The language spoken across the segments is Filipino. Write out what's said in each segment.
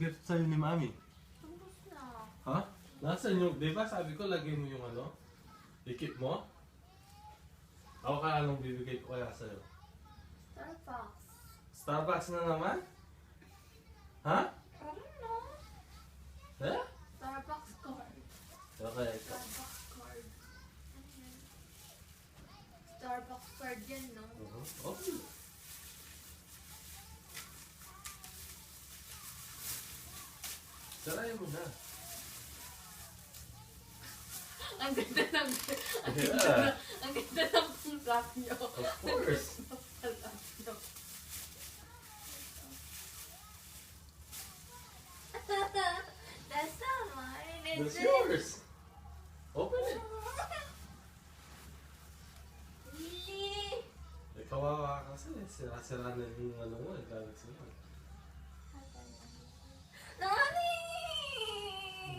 gift sa'yo ni Mami? Tapos na. Ha? Nasaan yung, di ba sabi ko lagay mo yung ano? Ikip mo? Ako kaya anong bibigay ko kaya sa'yo? Starbucks. Starbucks na naman? Ha? I don't know. Eh? Starbucks card. Okay, ito. Starbucks card. Ano yan? Starbucks card yan, no? Okay. Sarayin mo na. Ang ganda ng... Yeah. Ang ganda ng pulak nyo. Of course. That's not mine, is That's it? yours. Open it. Really? Eh, kawawa ka kasi. Sira-sira na yung ano mo. Gamit mo. Nani!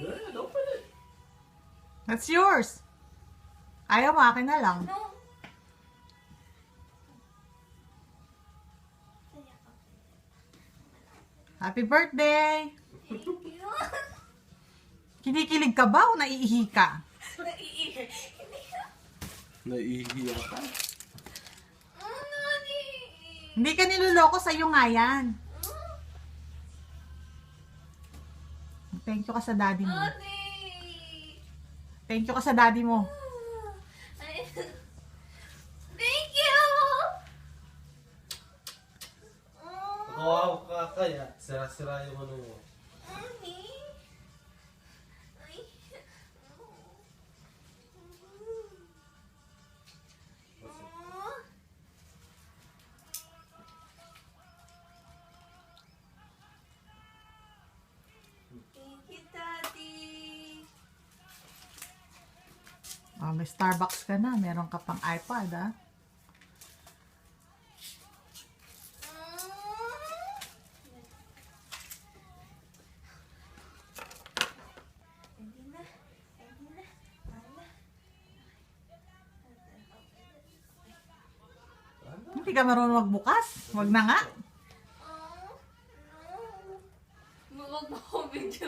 Good. Open it. That's yours. Ayaw mo, akin na lang. No. Happy birthday! Thank you. Kinikilig ka ba o naiihi ka? Naiihi. Naiihiya ka. Nani! Hindi ka niloloko, sa'yo nga yan. Thank you ka sa daddy mo. Nani! Thank you ka sa daddy mo. Thank you! Kawawa ka kaya. Sira-sira yung ano mo. Nani? Ay. Thank you, Daddy. Oh, may Starbucks ka na. Meron ka pang iPad, ah. Hindi na. Hindi na. Wala. Ano? Hindi ka marunong magbukas. Wag na nga. No. Huwag mo ako video.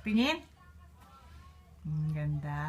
Tingin. Ganda.